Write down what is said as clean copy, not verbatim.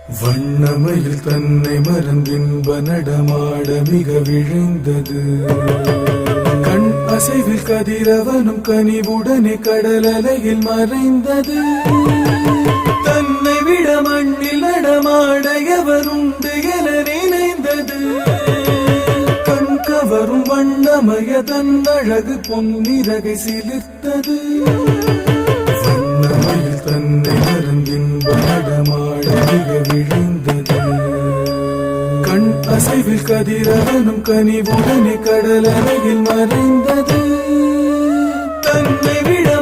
வண்ணமயில் தன்னை மறந்தின்ப நடமாட மிக விழைந்தது. கண் அசைவில் கதிரவனும் கனிவுடனே கடல் அலையில் மறைந்தது. தன்னை விட மண்ணில் நடமாட எவருண்டு என நினைந்தது. கண் கவரும் வண்ணமய தன் அழகு பொன்னிறகை சிலிர்த்தது. வண்ணமயில் தன்னை மறந்தின்ப நடமாட மிக விழைந்தது. கண் அசைவில் கதிரவனும் கனிவுடனே கடல் அலையில் மறைந்தது. தன்னை விட